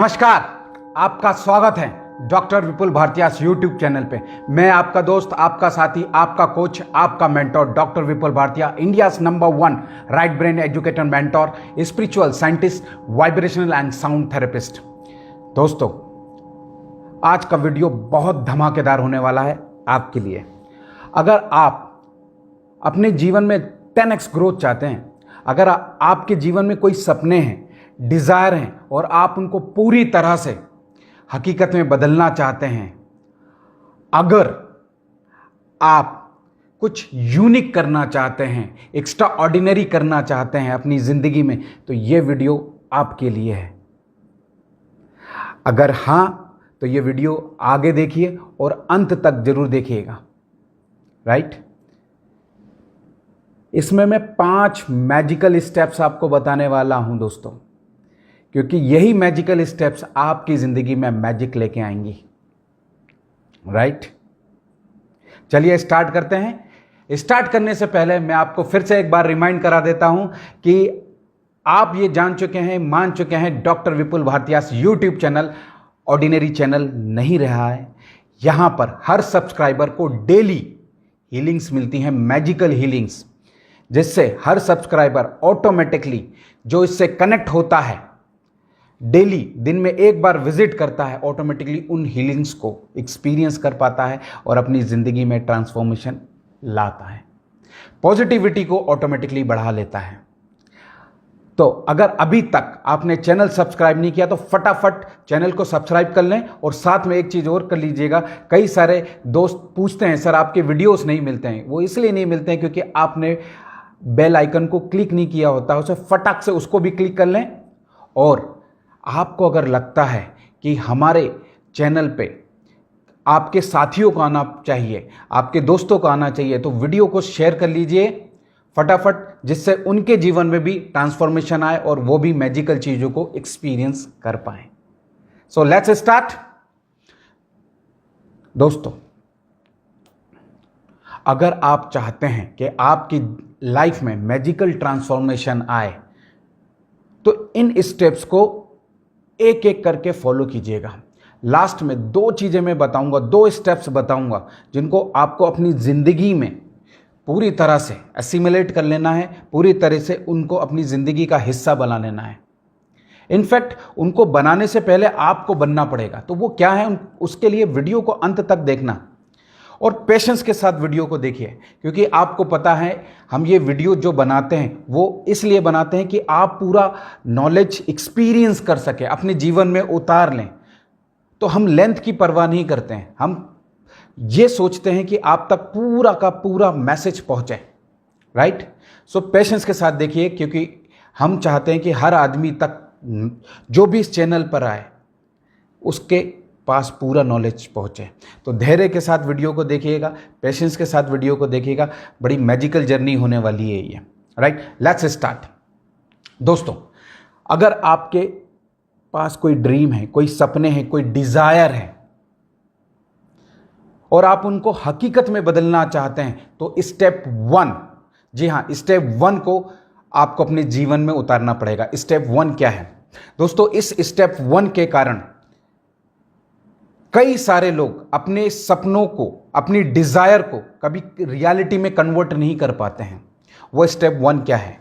नमस्कार, आपका स्वागत है डॉक्टर विपुल भारतीय यूट्यूब चैनल पे। मैं आपका दोस्त, आपका साथी, आपका कोच, आपका मेंटोर डॉक्टर विपुल भारतीय, India's number 1 right brain educator, mentor, spiritual scientist, vibrational and sound therapist. दोस्तों, आज का वीडियो बहुत धमाकेदार होने वाला है आपके लिए। अगर आप अपने जीवन में 10x ग्रोथ चाहते हैं, अगर आपके जीवन में कोई सपने हैं, डिजायर हैं और आप उनको पूरी तरह से हकीकत में बदलना चाहते हैं, अगर आप कुछ यूनिक करना चाहते हैं, एक्स्ट्रा ऑर्डिनरी करना चाहते हैं अपनी जिंदगी में, तो यह वीडियो आपके लिए है। अगर हां, तो यह वीडियो आगे देखिए और अंत तक जरूर देखिएगा। राइट? इसमें मैं 5 मैजिकल स्टेप्स आपको बताने वाला हूं दोस्तों, क्योंकि यही मैजिकल स्टेप्स आपकी जिंदगी में मैजिक लेके आएंगी। राइट? चलिए स्टार्ट करते हैं। स्टार्ट करने से पहले मैं आपको फिर से एक बार रिमाइंड करा देता हूं कि आप ये जान चुके हैं, मान चुके हैं, डॉक्टर विपुल भारतीय यूट्यूब चैनल ऑर्डिनरी चैनल नहीं रहा है। यहां पर हर सब्सक्राइबर को डेली हीलिंग्स मिलती हैं, मैजिकल हीलिंग्स, जिससे हर सब्सक्राइबर ऑटोमेटिकली जो इससे कनेक्ट होता है, डेली दिन में एक बार विजिट करता है, ऑटोमेटिकली उन हीलिंग्स को एक्सपीरियंस कर पाता है और अपनी जिंदगी में ट्रांसफॉर्मेशन लाता है, पॉजिटिविटी को ऑटोमेटिकली बढ़ा लेता है। तो अगर अभी तक आपने चैनल सब्सक्राइब नहीं किया तो फटाफट चैनल को सब्सक्राइब कर लें। और साथ में एक चीज़ और कर लीजिएगा, कई सारे दोस्त पूछते हैं सर आपके वीडियोस नहीं मिलते हैं। वो इसलिए नहीं मिलते हैं क्योंकि आपने बेल आइकन को क्लिक नहीं किया होता। उसे फटाक से उसको भी क्लिक कर लें। और आपको अगर लगता है कि हमारे चैनल पे आपके साथियों को आना चाहिए, आपके दोस्तों को आना चाहिए, तो वीडियो को शेयर कर लीजिए फटाफट, जिससे उनके जीवन में भी ट्रांसफॉर्मेशन आए और वो भी मैजिकल चीजों को एक्सपीरियंस कर पाए। So let's start. दोस्तों, अगर आप चाहते हैं कि आपकी लाइफ में मैजिकल ट्रांसफॉर्मेशन आए, तो इन स्टेप्स को एक एक करके फॉलो कीजिएगा। लास्ट में 2 चीजें मैं बताऊंगा, 2 स्टेप्स बताऊंगा, जिनको आपको अपनी जिंदगी में पूरी तरह से एसिमिलेट कर लेना है, पूरी तरह से उनको अपनी जिंदगी का हिस्सा बना लेना है। इनफैक्ट उनको बनाने से पहले आपको बनना पड़ेगा। तो वो क्या है, उसके लिए वीडियो को अंत तक देखना और पेशेंस के साथ वीडियो को देखिए, क्योंकि आपको पता है हम ये वीडियो जो बनाते हैं वो इसलिए बनाते हैं कि आप पूरा नॉलेज एक्सपीरियंस कर सके, अपने जीवन में उतार लें। तो हम लेंथ की परवाह नहीं करते हैं, हम ये सोचते हैं कि आप तक पूरा का पूरा मैसेज पहुंचे। राइट? सो पेशेंस के साथ देखिए, क्योंकि हम चाहते हैं कि हर आदमी तक जो भी इस चैनल पर आए उसके पास पूरा नॉलेज पहुंचे। तो धैर्य के साथ वीडियो को देखिएगा, पेशेंस के साथ वीडियो को देखिएगा। बड़ी मैजिकल जर्नी होने वाली है ये। राइट? Let's start. दोस्तों, अगर आपके पास कोई ड्रीम है, कोई सपने हैं, कोई डिजायर है और आप उनको हकीकत में बदलना चाहते हैं, तो स्टेप 1, जी हां, स्टेप 1 को आपको अपने जीवन में उतारना पड़ेगा। स्टेप 1 क्या है दोस्तों? इस स्टेप 1 के कारण कई सारे लोग अपने सपनों को, अपनी डिजायर को कभी रियलिटी में कन्वर्ट नहीं कर पाते हैं। वो स्टेप 1 क्या है?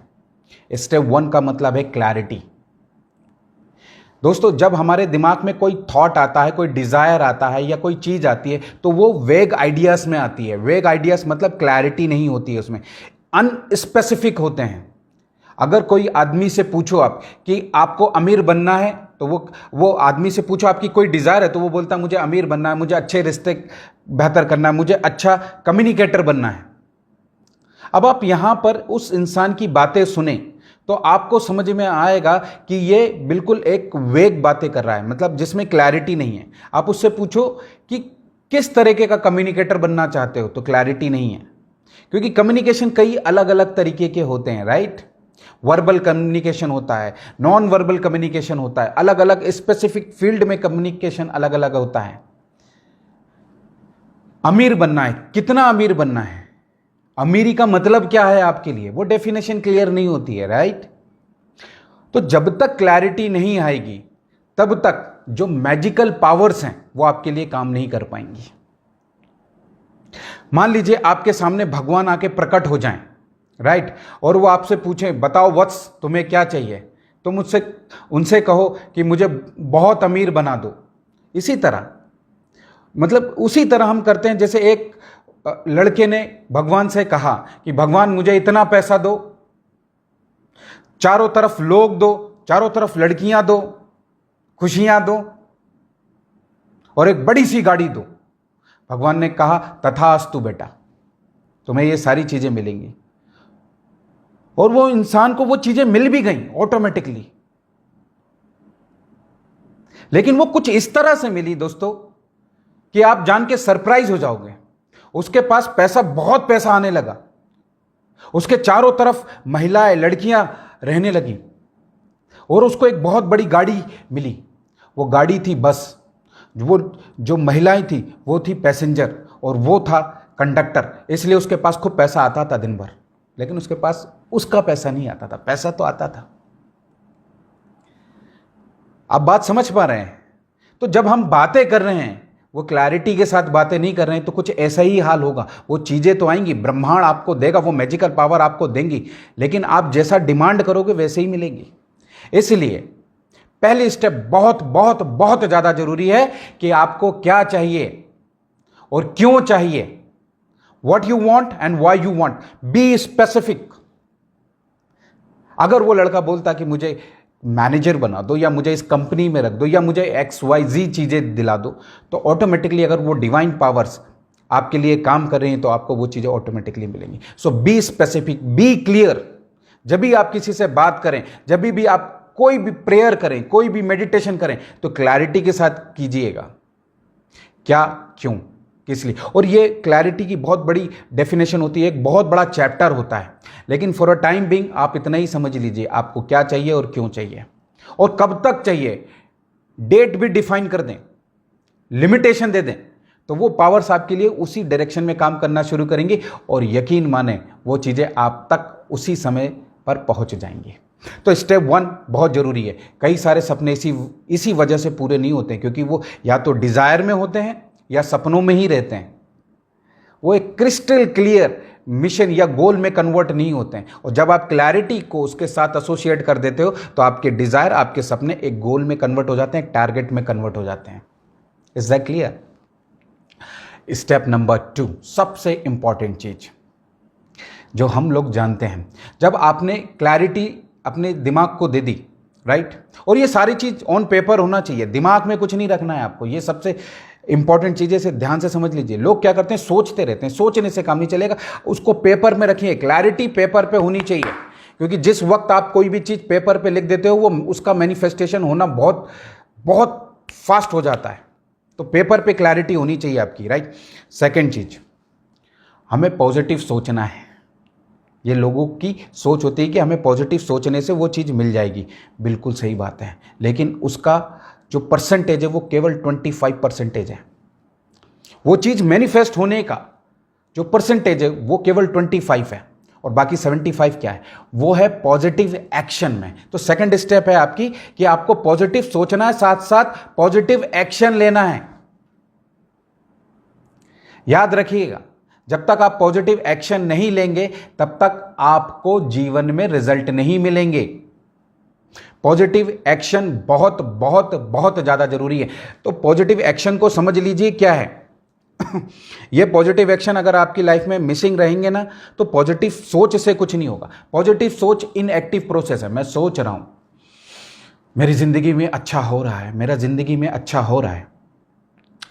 स्टेप 1 का मतलब है क्लैरिटी। दोस्तों, जब हमारे दिमाग में कोई थॉट आता है, कोई डिजायर आता है या कोई चीज आती है, तो वो वेग आइडियाज में आती है। वेग आइडियाज मतलब क्लैरिटी नहीं होती है उसमें, अनस्पेसिफिक होते हैं। अगर कोई आदमी से पूछो आप कि आपको अमीर बनना है, तो वो आदमी से पूछो आपकी कोई डिजायर है, तो वो बोलता है मुझे अमीर बनना है, मुझे अच्छे रिश्ते बेहतर करना है, मुझे अच्छा कम्युनिकेटर बनना है। अब आप यहां पर उस इंसान की बातें सुने तो आपको समझ में आएगा कि ये बिल्कुल एक वेग बातें कर रहा है, मतलब जिसमें क्लैरिटी नहीं है। आप उससे पूछो कि किस तरीके का कम्युनिकेटर बनना चाहते हो, तो क्लैरिटी नहीं है, क्योंकि कम्युनिकेशन कई अलग अलग तरीके के होते हैं। राइट? वर्बल कम्युनिकेशन होता है, नॉन वर्बल कम्युनिकेशन होता है, अलग अलग स्पेसिफिक फील्ड में कम्युनिकेशन अलग अलग होता है। अमीर बनना है, कितना अमीर बनना है, अमीरी का मतलब क्या है आपके लिए, वो डेफिनेशन क्लियर नहीं होती है। राइट? तो जब तक क्लैरिटी नहीं आएगी तब तक जो मैजिकल पावर्स हैं वो आपके लिए काम नहीं कर पाएंगी। मान लीजिए आपके सामने भगवान आके प्रकट हो जाएं, राइट, और वो आपसे पूछें बताओ वत्स तुम्हें क्या चाहिए, तो मुझसे उनसे कहो कि मुझे बहुत अमीर बना दो। इसी तरह मतलब उसी तरह हम करते हैं जैसे एक लड़के ने भगवान से कहा कि भगवान मुझे इतना पैसा दो, चारों तरफ लोग दो, चारों तरफ लड़कियां दो, खुशियां दो और एक बड़ी सी गाड़ी दो। भगवान ने कहा तथास्तु बेटा, तुम्हें ये सारी चीजें मिलेंगी। और वो इंसान को वो चीजें मिल भी गई ऑटोमेटिकली, लेकिन वो कुछ इस तरह से मिली दोस्तों कि आप जान के सरप्राइज हो जाओगे। उसके पास पैसा, बहुत पैसा आने लगा, उसके चारों तरफ महिलाएं, लड़कियां रहने लगी और उसको एक बहुत बड़ी गाड़ी मिली। वो गाड़ी थी बस, वो जो महिलाएं थी वो थी पैसेंजर और वो था कंडक्टर। इसलिए उसके पास खूब पैसा आता था दिन भर, लेकिन उसके पास उसका पैसा नहीं आता था, पैसा तो आता था। आप बात समझ पा रहे हैं? तो जब हम बातें कर रहे हैं वो क्लैरिटी के साथ बातें नहीं कर रहे हैं तो कुछ ऐसा ही हाल होगा। वो चीजें तो आएंगी, ब्रह्मांड आपको देगा, वो मैजिकल पावर आपको देंगी, लेकिन आप जैसा डिमांड करोगे वैसे ही मिलेंगी। इसलिए पहली स्टेप बहुत बहुत बहुत ज्यादा जरूरी है कि आपको क्या चाहिए और क्यों चाहिए। What you want and why you want. Be specific. अगर वो लड़का बोलता कि मुझे मैनेजर बना दो या मुझे इस कंपनी में रख दो या मुझे XYZ चीजें दिला दो, तो ऑटोमेटिकली अगर वो डिवाइन पावर्स आपके लिए काम कर रही हैं तो आपको वो चीजें ऑटोमेटिकली मिलेंगी। सो बी स्पेसिफिक, बी क्लियर। जब भी आप किसी से बात करें, जब भी आप कोई भी प्रेयर करें, कोई भी मेडिटेशन करें, तो क्लैरिटी के साथ कीजिएगा। क्या, क्यों, किस लिए। और ये क्लैरिटी की बहुत बड़ी डेफिनेशन होती है, एक बहुत बड़ा चैप्टर होता है, लेकिन फॉर अ टाइम बिंग आप इतना ही समझ लीजिए आपको क्या चाहिए और क्यों चाहिए और कब तक चाहिए। डेट भी डिफाइन कर दें, लिमिटेशन दे दें, तो वो पावर्स आपके लिए उसी डायरेक्शन में काम करना शुरू करेंगी और यकीन माने वो चीजें आप तक उसी समय पर पहुंच जाएंगी। तो स्टेप 1 बहुत जरूरी है। कई सारे सपने इसी वजह से पूरे नहीं होते क्योंकि वो या तो डिजायर में होते हैं या सपनों में ही रहते हैं। वो एक क्रिस्टल क्लियर मिशन या गोल में कन्वर्ट नहीं होते हैं। और जब आप क्लैरिटी को उसके साथ एसोसिएट कर देते हो तो आपके डिजायर, आपके सपने एक गोल में कन्वर्ट हो जाते हैं, एक टारगेट में कन्वर्ट हो जाते हैं। Is that clear? Step number 2, सबसे इंपॉर्टेंट चीज जो हम लोग जानते हैं, जब आपने क्लैरिटी अपने दिमाग को दे दी, राइट, और ये सारी चीज ऑन पेपर होना चाहिए, दिमाग में कुछ नहीं रखना है आपको। ये सबसे इंपॉर्टेंट चीजें से ध्यान से समझ लीजिए। लोग क्या करते हैं, सोचते रहते हैं, सोचने से काम नहीं चलेगा, उसको पेपर में रखिए। क्लैरिटी पेपर पे होनी चाहिए, क्योंकि जिस वक्त आप कोई भी चीज पेपर पे लिख देते हो वो उसका मैनिफेस्टेशन होना बहुत बहुत फास्ट हो जाता है। तो पेपर पे क्लैरिटी होनी चाहिए आपकी, राइट। सेकेंड चीज, हमें पॉजिटिव सोचना है। ये लोगों की सोच होती है कि हमें पॉजिटिव सोचने से वो चीज़ मिल जाएगी। बिल्कुल सही बात है, लेकिन उसका जो परसेंटेज है वो केवल 25% है। वो चीज़ मैनिफेस्ट होने का जो परसेंटेज है वो केवल 25 है और बाकी 75 क्या है, वो है पॉजिटिव एक्शन में। तो सेकंड स्टेप है आपकी कि आपको पॉजिटिव सोचना है, साथ साथ पॉजिटिव एक्शन लेना है। याद रखिएगा, जब तक आप पॉजिटिव एक्शन नहीं लेंगे तब तक आपको जीवन में रिजल्ट नहीं मिलेंगे। पॉजिटिव एक्शन बहुत बहुत बहुत ज्यादा जरूरी है। तो पॉजिटिव एक्शन को समझ लीजिए क्या है। ये पॉजिटिव एक्शन अगर आपकी लाइफ में मिसिंग रहेंगे ना, तो पॉजिटिव सोच से कुछ नहीं होगा। पॉजिटिव सोच इनएक्टिव प्रोसेस है। मैं सोच रहा हूं मेरी जिंदगी में अच्छा हो रहा है, मेरा जिंदगी में अच्छा हो रहा है,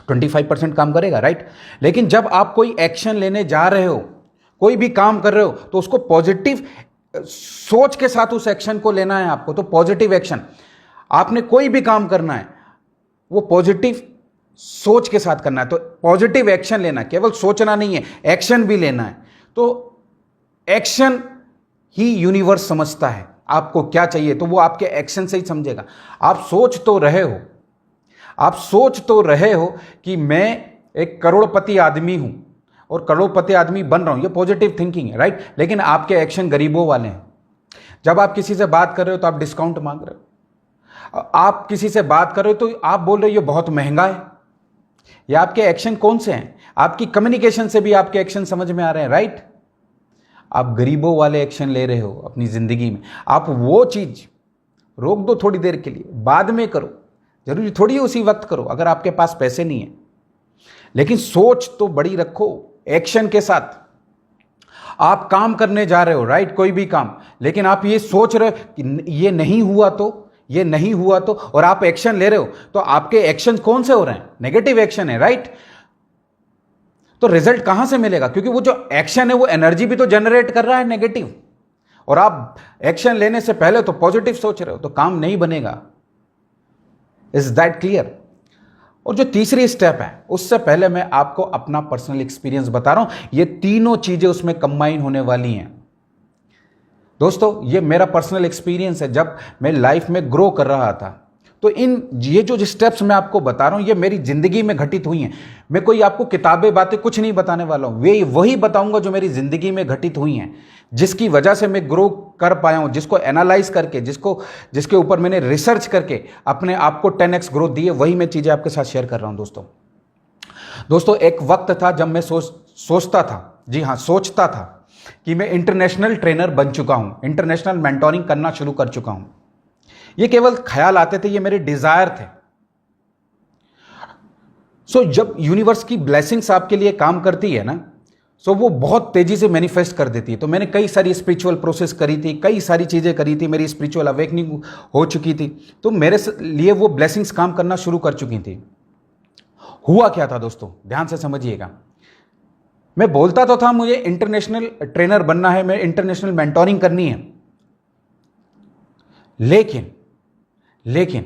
25% काम करेगा, राइट। लेकिन जब आप कोई एक्शन लेने जा रहे हो, कोई भी काम कर रहे हो, तो उसको पॉजिटिव सोच के साथ उस एक्शन को लेना है आपको। तो पॉजिटिव एक्शन, आपने कोई भी काम करना है वो पॉजिटिव सोच के साथ करना है। तो पॉजिटिव एक्शन लेना, केवल सोचना नहीं है, एक्शन भी लेना है। तो एक्शन ही यूनिवर्स समझता है आपको क्या चाहिए, तो वो आपके एक्शन से ही समझेगा। आप सोच तो रहे हो, आप सोच तो रहे हो कि मैं एक करोड़पति आदमी हूं और करोड़पति आदमी बन रहा हूं, ये पॉजिटिव थिंकिंग है, राइट। लेकिन आपके एक्शन गरीबों वाले हैं। जब आप किसी से बात कर रहे हो तो आप डिस्काउंट मांग रहे हो, आप किसी से बात कर रहे हो तो आप बोल रहे हो ये बहुत महंगा है, या आपके एक्शन कौन से हैं? आपकी कम्युनिकेशन से भी आपके एक्शन समझ में आ रहे हैं, राइट? आप गरीबों वाले एक्शन ले रहे हो अपनी जिंदगी में, आप वो चीज रोक दो थोड़ी देर के लिए, बाद में करो, जरूरी थोड़ी उसी वक्त करो अगर आपके पास पैसे नहीं है। लेकिन सोच तो बड़ी रखो एक्शन के साथ। आप काम करने जा रहे हो, राइट, कोई भी काम, लेकिन आप ये सोच रहे हो कि ये नहीं हुआ तो, ये नहीं हुआ तो, और आप एक्शन ले रहे हो, तो आपके एक्शन कौन से हो रहे हैं? नेगेटिव एक्शन है, राइट? तो रिजल्ट कहां से मिलेगा? क्योंकि वो जो एक्शन है वो एनर्जी भी तो जनरेट कर रहा है नेगेटिव, और आप एक्शन लेने से पहले तो पॉजिटिव सोच रहे हो, तो काम नहीं बनेगा। Is that clear? और जो तीसरी स्टेप है, उससे पहले मैं आपको अपना पर्सनल एक्सपीरियंस बता रहा हूं। ये तीनों चीजें उसमें कंबाइन होने वाली हैं दोस्तों। ये मेरा पर्सनल एक्सपीरियंस है, जब मैं लाइफ में ग्रो कर रहा था, तो ये जो स्टेप्स मैं आपको बता रहा हूं, ये मेरी जिंदगी में घटित हुई हैं। मैं कोई आपको किताबें बातें कुछ नहीं बताने वाला हूं, वे वही बताऊंगा जो मेरी जिंदगी में घटित हुई हैं, जिसकी वजह से मैं ग्रो कर पाया हूं, जिसको एनालाइज करके, जिसके ऊपर मैंने रिसर्च करके अपने आप को 10x ग्रोथ दी है, वही मैं चीजें आपके साथ शेयर कर रहा हूं दोस्तों। एक वक्त था जब मैं सोचता था, जी हां, सोचता था कि मैं इंटरनेशनल ट्रेनर बन चुका हूं, इंटरनेशनल मेंटोरिंग करना शुरू कर चुका हूं। ये केवल ख्याल आते थे, ये मेरे डिजायर थे। जब यूनिवर्स की ब्लेसिंग्स आपके लिए काम करती है ना, वो बहुत तेजी से मैनिफेस्ट कर देती है। तो मैंने कई सारी स्पिरिचुअल प्रोसेस करी थी, कई सारी चीजें करी थी, मेरी स्पिरिचुअल अवेकनिंग हो चुकी थी, तो मेरे लिए वो ब्लेसिंग्स काम करना शुरू कर चुकी थी। हुआ क्या था दोस्तों, ध्यान से समझिएगा। मैं बोलता तो था मुझे इंटरनेशनल ट्रेनर बनना है, मैं इंटरनेशनल मेंटोरिंग करनी है, लेकिन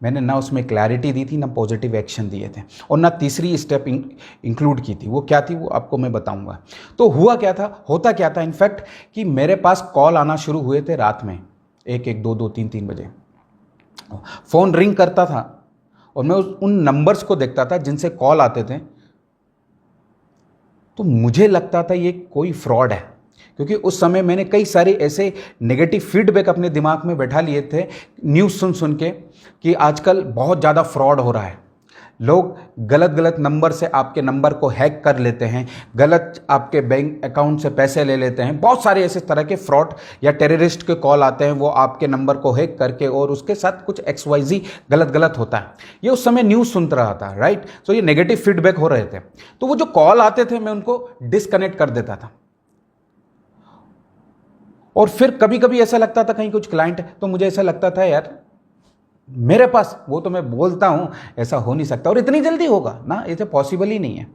मैंने ना उसमें क्लैरिटी दी थी, ना पॉजिटिव एक्शन दिए थे, और ना तीसरी स्टेप इंक्लूड की थी। वो क्या थी वो आपको मैं बताऊंगा। तो होता क्या था इनफैक्ट, कि मेरे पास कॉल आना शुरू हुए थे रात में 1-1, 2-2, 3-3 बजे। फोन रिंग करता था और मैं उन नंबर्स को देखता था जिनसे कॉल आते थे, तो मुझे लगता था ये कोई फ्रॉड है, क्योंकि उस समय मैंने कई सारे ऐसे नेगेटिव फीडबैक अपने दिमाग में बैठा लिए थे न्यूज़ सुन के, कि आजकल बहुत ज़्यादा फ्रॉड हो रहा है। लोग गलत नंबर से आपके नंबर को हैक कर लेते हैं, गलत आपके बैंक अकाउंट से पैसे ले लेते हैं। बहुत सारे ऐसे तरह के फ्रॉड या टेररिस्ट के कॉल आते हैं, वो आपके नंबर को हैक करके, और उसके साथ कुछ XYZ गलत होता है। ये उस समय न्यूज़ सुनता रहा था, राइट? ये नेगेटिव फीडबैक हो रहे थे। तो वो जो कॉल आते थे मैं उनको डिस्कनेक्ट कर देता था। और फिर कभी कभी ऐसा लगता था कहीं कुछ क्लाइंट है, तो मुझे ऐसा लगता था यार मेरे पास, वो तो मैं बोलता हूं ऐसा हो नहीं सकता, और इतनी जल्दी होगा ना, ऐसे पॉसिबल ही नहीं है।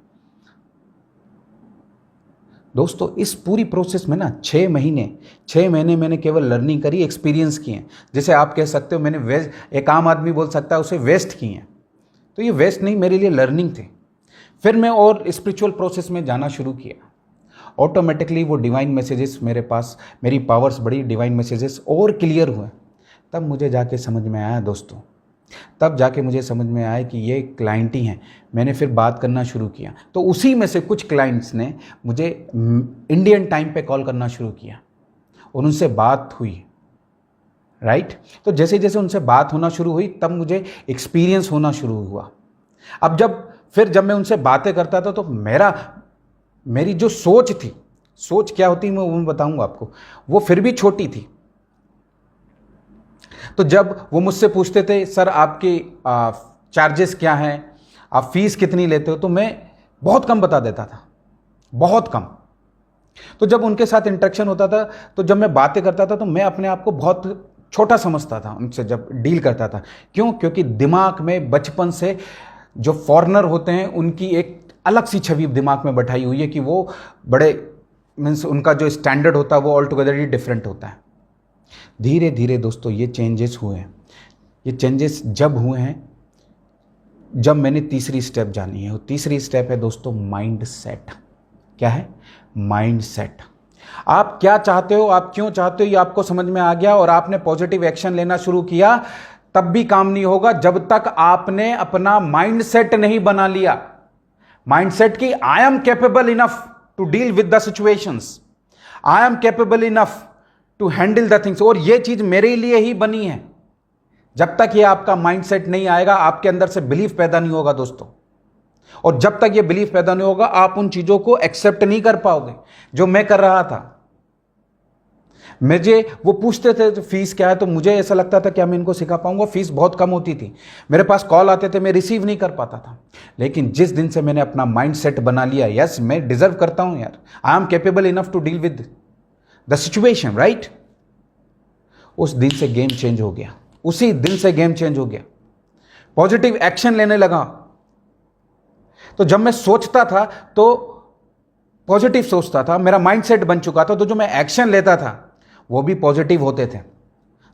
दोस्तों इस पूरी प्रोसेस में ना 6 महीने मैंने केवल लर्निंग करी, एक्सपीरियंस किए, जैसे आप कह सकते हो मैंने एक आम आदमी बोल सकता है उसे वेस्ट किए। तो ये वेस्ट नहीं, मेरे लिए लर्निंग थे। फिर मैं और स्पिरिचुअल प्रोसेस में जाना शुरू किया। ऑटोमेटिकली वो डिवाइन मैसेजेस मेरे पास, मेरी पावर्स बढ़ी, डिवाइन मैसेजेस और क्लियर हुए। तब मुझे जाके समझ में आया दोस्तों, तब जाके मुझे समझ में आया कि ये क्लाइंट ही हैं। मैंने फिर बात करना शुरू किया, तो उसी में से कुछ क्लाइंट्स ने मुझे इंडियन टाइम पे कॉल करना शुरू किया और उनसे बात हुई, राइट? तो जैसे जैसे उनसे बात होना शुरू हुई, तब मुझे एक्सपीरियंस होना शुरू हुआ। अब जब मैं उनसे बातें करता था, तो मेरी जो सोच थी, सोच क्या होती मैं वो बताऊंगा आपको, वो फिर भी छोटी थी। तो जब वो मुझसे पूछते थे सर आपके चार्जेस क्या हैं, आप फीस कितनी लेते हो, तो मैं बहुत कम बता देता था, बहुत कम। तो जब उनके साथ इंटरेक्शन होता था, तो जब मैं बातें करता था, तो मैं अपने आप को बहुत छोटा समझता था उनसे जब डील करता था। क्यों? क्योंकि दिमाग में बचपन से जो फॉरेनर होते हैं उनकी एक अलग सी छवि दिमाग में बैठाई हुई है कि वो बड़े मीन्स उनका जो स्टैंडर्ड होता है वो ऑल टुगेदर ही डिफरेंट होता है। धीरे धीरे दोस्तों ये चेंजेस हुए हैं। ये चेंजेस जब हुए हैं जब मैंने तीसरी स्टेप जानी है। वो तीसरी स्टेप है दोस्तों माइंड सेट। क्या है? Mind set. आप क्या चाहते हो, आप क्यों चाहते हो, ये आपको समझ में आ गया और आपने पॉजिटिव एक्शन लेना शुरू किया, तब भी काम नहीं होगा जब तक आपने अपना माइंड सेट नहीं बना लिया। माइंडसेट की I am capable enough to deal with the situations, I am capable enough to handle the things, और ये चीज मेरे लिए ही बनी है। जब तक ये आपका माइंडसेट नहीं आएगा, आपके अंदर से बिलीफ पैदा नहीं होगा दोस्तों। और जब तक ये बिलीफ पैदा नहीं होगा, आप उन चीजों को एक्सेप्ट नहीं कर पाओगे जो मैं कर रहा था। मुझे वो पूछते थे तो फीस क्या है, तो मुझे ऐसा लगता था क्या मैं इनको सिखा पाऊंगा। फीस बहुत कम होती थी, मेरे पास कॉल आते थे, मैं रिसीव नहीं कर पाता था। लेकिन जिस दिन से मैंने अपना माइंडसेट बना लिया, यस मैं डिजर्व करता हूं यार, I am capable enough to deal with the situation, right, उस दिन से गेम चेंज हो गया। उसी दिन से गेम चेंज हो गया। पॉजिटिव एक्शन लेने लगा। तो जब मैं सोचता था तो पॉजिटिव सोचता था, मेरा माइंडसेट बन चुका था, तो जो मैं एक्शन लेता था वो भी पॉजिटिव होते थे।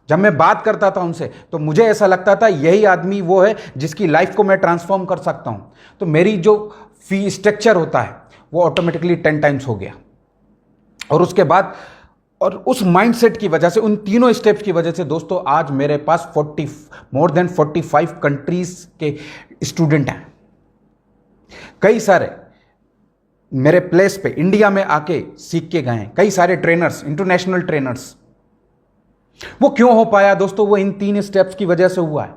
जब मैं बात करता था उनसे तो मुझे ऐसा लगता था यही आदमी वो है जिसकी लाइफ को मैं ट्रांसफॉर्म कर सकता हूं। तो मेरी जो फी स्ट्रक्चर होता है वो ऑटोमेटिकली 10 टाइम्स हो गया। और उसके बाद और उस माइंडसेट की वजह से, उन तीनों स्टेप्स की वजह से दोस्तों, आज मेरे पास मोर देन 45 कंट्रीज के स्टूडेंट हैं। कई सारे मेरे प्लेस पे इंडिया में आके सीख के गए हैं, कई सारे ट्रेनर्स, इंटरनेशनल ट्रेनर्स। वो क्यों हो पाया दोस्तों? वो इन 3 स्टेप्स की वजह से हुआ है।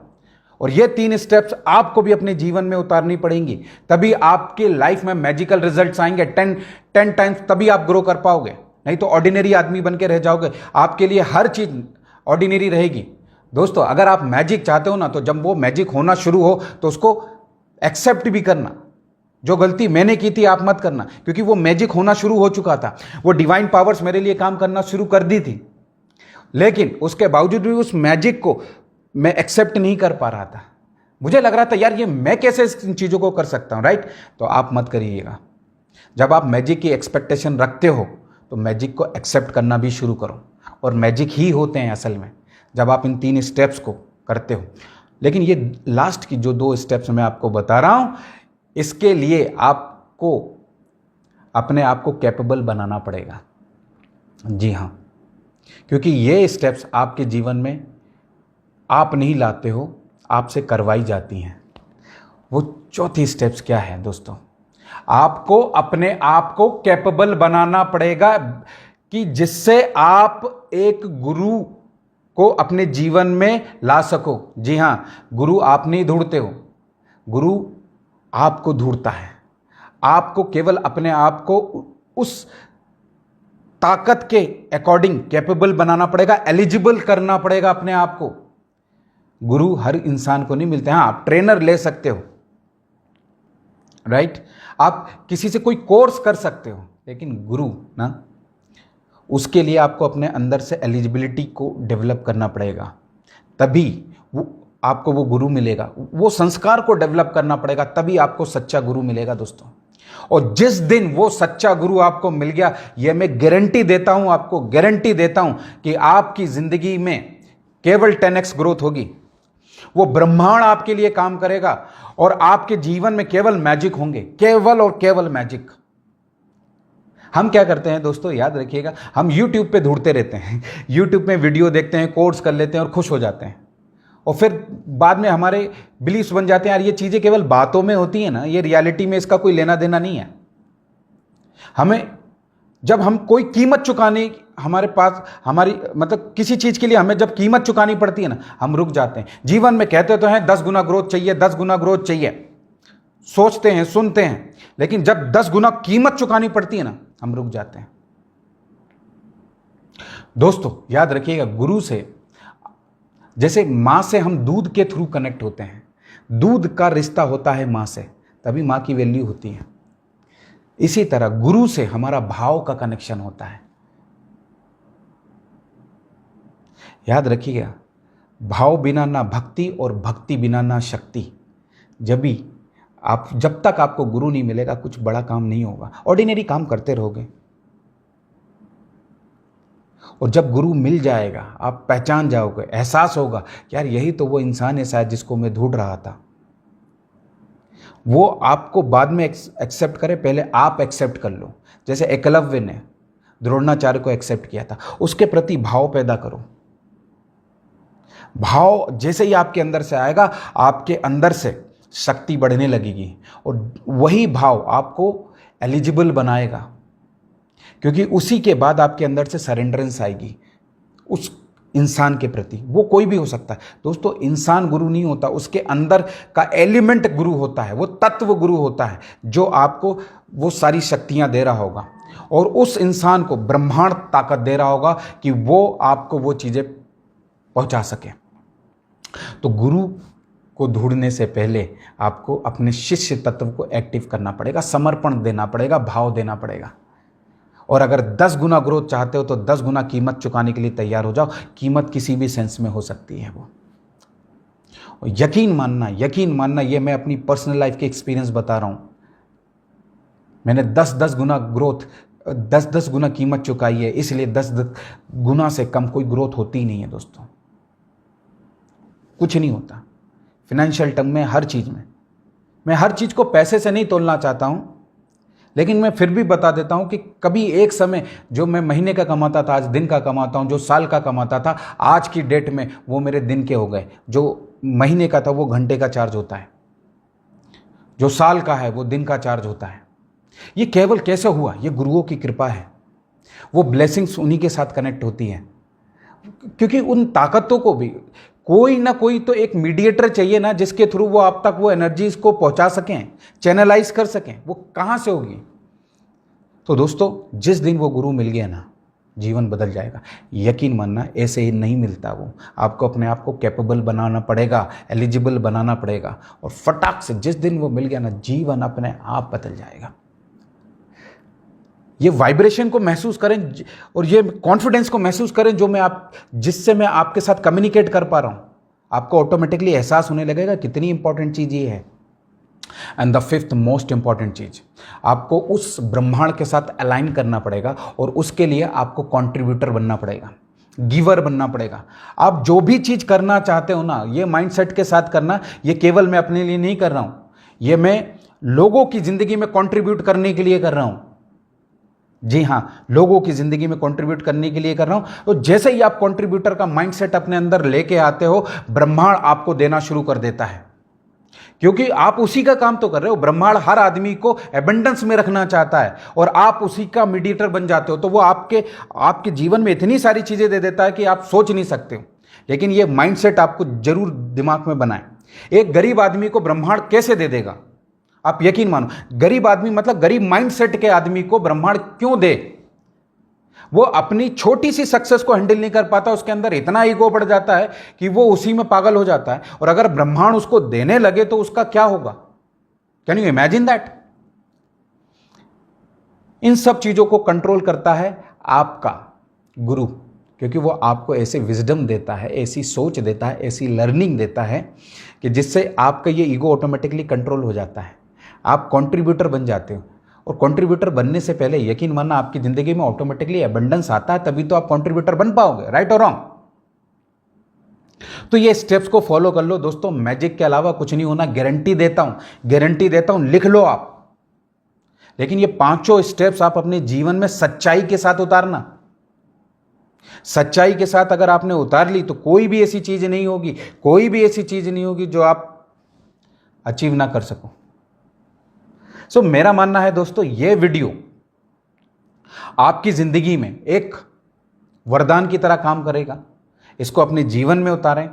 और ये 3 स्टेप्स आपको भी अपने जीवन में उतारनी पड़ेंगी, तभी आपके लाइफ में मैजिकल रिजल्ट्स आएंगे। 10 टाइम्स तभी आप ग्रो कर पाओगे, नहीं तो ऑर्डिनरी आदमी बन के रह जाओगे। आपके लिए हर चीज ऑर्डिनरी रहेगी। दोस्तों अगर आप मैजिक चाहते हो ना, तो जब वो मैजिक होना शुरू हो तो उसको एक्सेप्ट भी करना। जो गलती मैंने की थी आप मत करना, क्योंकि वो मैजिक होना शुरू हो चुका था। वो डिवाइन पावर्स मेरे लिए काम करना शुरू कर दी थी, लेकिन उसके बावजूद भी उस मैजिक को मैं एक्सेप्ट नहीं कर पा रहा था। मुझे लग रहा था यार ये मैं कैसे इन चीज़ों को कर सकता हूं, राइट। तो आप मत करिएगा। जब आप मैजिक की एक्सपेक्टेशन रखते हो तो मैजिक को एक्सेप्ट करना भी शुरू करो। और मैजिक ही होते हैं असल में जब आप इन 3 स्टेप्स को करते हो। लेकिन ये लास्ट की जो 2 स्टेप्स मैं आपको बता रहा हूं, इसके लिए आपको अपने आप को कैपेबल बनाना पड़ेगा। जी हाँ, क्योंकि ये स्टेप्स आपके जीवन में आप नहीं लाते हो, आपसे करवाई जाती हैं। वो चौथी स्टेप्स क्या है दोस्तों? आपको अपने आप को कैपेबल बनाना पड़ेगा कि जिससे आप एक गुरु को अपने जीवन में ला सको। जी हाँ, गुरु आप नहीं ढूंढते हो, गुरु आपको ढूंढता है। आपको केवल अपने आप को उस ताकत के अकॉर्डिंग कैपेबल बनाना पड़ेगा, एलिजिबल करना पड़ेगा अपने आप को। गुरु हर इंसान को नहीं मिलते। हाँ, आप ट्रेनर ले सकते हो, राइट, आप किसी से कोई कोर्स कर सकते हो, लेकिन गुरु ना, उसके लिए आपको अपने अंदर से एलिजिबिलिटी को डेवलप करना पड़ेगा, तभी वो आपको वो गुरु मिलेगा। वो संस्कार को डेवलप करना पड़ेगा, तभी आपको सच्चा गुरु मिलेगा दोस्तों। और जिस दिन वो सच्चा गुरु आपको मिल गया, ये मैं गारंटी देता हूं, आपको गारंटी देता हूं कि आपकी जिंदगी में केवल 10x ग्रोथ होगी। वो ब्रह्मांड आपके लिए काम करेगा और आपके जीवन में केवल मैजिक होंगे, केवल और केवल मैजिक। हम क्या करते हैं दोस्तों, याद रखिएगा, हम YouTube पे ढूंढते रहते हैं, YouTube में वीडियो देखते हैं, कोर्स कर लेते हैं और खुश हो जाते हैं। और फिर बाद में हमारे बिलीफ्स बन जाते हैं, यार ये चीज़ें केवल बातों में होती हैं ना, ये रियलिटी में इसका कोई लेना देना नहीं है। हमें जब हम कोई कीमत चुकाने, हमारे पास हमारी मतलब किसी चीज़ के लिए हमें जब कीमत चुकानी पड़ती है ना, हम रुक जाते हैं। जीवन में कहते तो हैं 10 गुना ग्रोथ चाहिए, 10 गुना ग्रोथ चाहिए, सोचते हैं, सुनते हैं, लेकिन जब 10 गुना कीमत चुकानी पड़ती है ना, हम रुक जाते हैं। दोस्तों याद रखिएगा, गुरु से, जैसे मां से हम दूध के थ्रू कनेक्ट होते हैं, दूध का रिश्ता होता है मां से, तभी मां की वैल्यू होती है। इसी तरह गुरु से हमारा भाव का कनेक्शन होता है। याद रखिएगा, भाव बिना ना भक्ति और भक्ति बिना ना शक्ति। जब तक आपको गुरु नहीं मिलेगा, कुछ बड़ा काम नहीं होगा, ऑर्डिनरी काम करते रहोगे। और जब गुरु मिल जाएगा, आप पहचान जाओगे, एहसास होगा यार यही तो वो इंसान है शायद जिसको मैं ढूंढ रहा था। वो आपको बाद में एक्सेप्ट करे, पहले आप एक्सेप्ट कर लो। जैसे एकलव्य ने द्रोणाचार्य को एक्सेप्ट किया था, उसके प्रति भाव पैदा करो। भाव जैसे ही आपके अंदर से आएगा, आपके अंदर से शक्ति बढ़ने लगेगी, और वही भाव आपको एलिजिबल बनाएगा, क्योंकि उसी के बाद आपके अंदर से सरेंडरेंस आएगी। इंसान के प्रति, वो कोई भी हो सकता है दोस्तों। इंसान गुरु नहीं होता, उसके अंदर का एलिमेंट गुरु होता है, वो तत्व गुरु होता है जो आपको वो सारी शक्तियां दे रहा होगा, और उस इंसान को ब्रह्मांड ताकत दे रहा होगा कि वो आपको वो चीज़ें पहुंचा सके। तो गुरु को ढूंढने से पहले आपको अपने शिष्य तत्व को एक्टिव करना पड़ेगा, समर्पण देना पड़ेगा, भाव देना पड़ेगा। और अगर 10 गुना ग्रोथ चाहते हो तो 10 गुना कीमत चुकाने के लिए तैयार हो जाओ। कीमत किसी भी सेंस में हो सकती है वो। और यकीन मानना, ये मैं अपनी पर्सनल लाइफ के एक्सपीरियंस बता रहा हूं। मैंने 10-10 गुना ग्रोथ, 10-10 गुना कीमत चुकाई है, इसलिए 10 गुना से कम कोई ग्रोथ होती ही नहीं है दोस्तों। कुछ नहीं होता फिनेंशियल टर्म में, हर चीज़ में। मैं हर चीज़ को पैसे से नहीं तोलना चाहता हूं, लेकिन मैं फिर भी बता देता हूं कि कभी एक समय जो मैं महीने का कमाता था आज दिन का कमाता हूं, जो साल का कमाता था आज की डेट में वो मेरे दिन के हो गए। जो महीने का था वो घंटे का चार्ज होता है, जो साल का है वो दिन का चार्ज होता है। ये केवल कैसे हुआ? ये गुरुओं की कृपा है। वो ब्लेसिंग्स उन्हीं के साथ कनेक्ट होती हैं, क्योंकि उन ताकतों को भी कोई ना कोई तो एक मीडिएटर चाहिए ना, जिसके थ्रू वो आप तक वो एनर्जीज को पहुंचा सकें, चैनलाइज कर सकें। वो कहां से होगी? तो दोस्तों जिस दिन वो गुरु मिल गया ना, जीवन बदल जाएगा। यकीन मानना, ऐसे ही नहीं मिलता वो। आपको अपने आप को कैपेबल बनाना पड़ेगा, एलिजिबल बनाना पड़ेगा, और फटाक से जिस दिन वो मिल गया ना, जीवन अपने आप बदल जाएगा। ये वाइब्रेशन को महसूस करें और ये कॉन्फिडेंस को महसूस करें जिससे मैं आपके साथ कम्युनिकेट कर पा रहा हूं। आपको ऑटोमेटिकली एहसास होने लगेगा कितनी इंपॉर्टेंट चीज ये है। And the 5th most important चीज, आपको उस ब्रह्मांड के साथ अलाइन करना पड़ेगा, और उसके लिए आपको कॉन्ट्रीब्यूटर बनना पड़ेगा, गिवर बनना पड़ेगा। आप जो भी चीज करना चाहते हो ना, ये माइंडसेट के साथ करना। ये केवल मैं अपने लिए नहीं कर रहा हूं, ये मैं लोगों की जिंदगी में कंट्रीब्यूट करने के लिए कर रहा हूं। जी हां, लोगों की जिंदगी में कंट्रीब्यूट करने के लिए कर रहा हूं। तो जैसे ही आप कंट्रीब्यूटर का माइंडसेट अपने अंदर लेके आते हो, ब्रह्मांड आपको देना शुरू कर देता है, क्योंकि आप उसी का काम तो कर रहे हो। ब्रह्मांड हर आदमी को एबंडेंस में रखना चाहता है, और आप उसी का मीडिएटर बन जाते हो। तो वो आपके जीवन में इतनी सारी चीजें दे देता है कि आप सोच नहीं सकते हो। लेकिन ये माइंडसेट आपको जरूर दिमाग में बनाए। एक गरीब आदमी को ब्रह्मांड कैसे दे देगा? आप यकीन मानो, गरीब आदमी मतलब गरीब माइंडसेट के आदमी को ब्रह्मांड क्यों दे? वो अपनी छोटी सी सक्सेस को हैंडल नहीं कर पाता, उसके अंदर इतना ईगो बढ़ जाता है कि वो उसी में पागल हो जाता है। और अगर ब्रह्मांड उसको देने लगे तो उसका क्या होगा? Can you imagine that? इन सब चीजों को कंट्रोल करता है आपका गुरु, क्योंकि वो आपको ऐसे विजडम देता है, ऐसी सोच देता है, ऐसी लर्निंग देता है कि जिससे आपका ये ईगो ऑटोमेटिकली कंट्रोल हो जाता है। आप कंट्रीब्यूटर बन जाते हो, और कंट्रीब्यूटर बनने से पहले यकीन मानना आपकी जिंदगी में ऑटोमेटिकली एबंडेंस आता है, तभी तो आप कंट्रीब्यूटर बन पाओगे। राइट और रॉन्ग? तो ये स्टेप्स को फॉलो कर लो दोस्तों। मैजिक के अलावा कुछ नहीं होना, गारंटी देता हूं, लिख लो आप। लेकिन ये 5 स्टेप्स आप अपने जीवन में सच्चाई के साथ उतारना। सच्चाई के साथ अगर आपने उतार ली तो कोई भी ऐसी चीज नहीं होगी जो आप अचीव ना कर सको। सो मेरा मानना है दोस्तों, यह वीडियो आपकी जिंदगी में एक वरदान की तरह काम करेगा। इसको अपने जीवन में उतारें,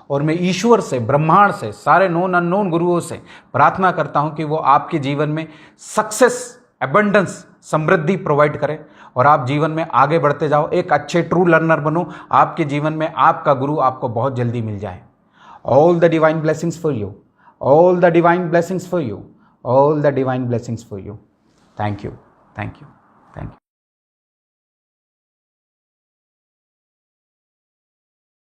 और मैं ईश्वर से, ब्रह्मांड से, सारे नोन अननोन गुरुओं से प्रार्थना करता हूं कि वो आपके जीवन में सक्सेस, एबंडेंस, समृद्धि प्रोवाइड करें, और आप जीवन में आगे बढ़ते जाओ। एक अच्छे ट्रू लर्नर बनो। आपके जीवन में आपका गुरु आपको बहुत जल्दी मिल जाए। All the divine blessings for you, all the divine blessings for you, all the divine blessings for you. Thank you.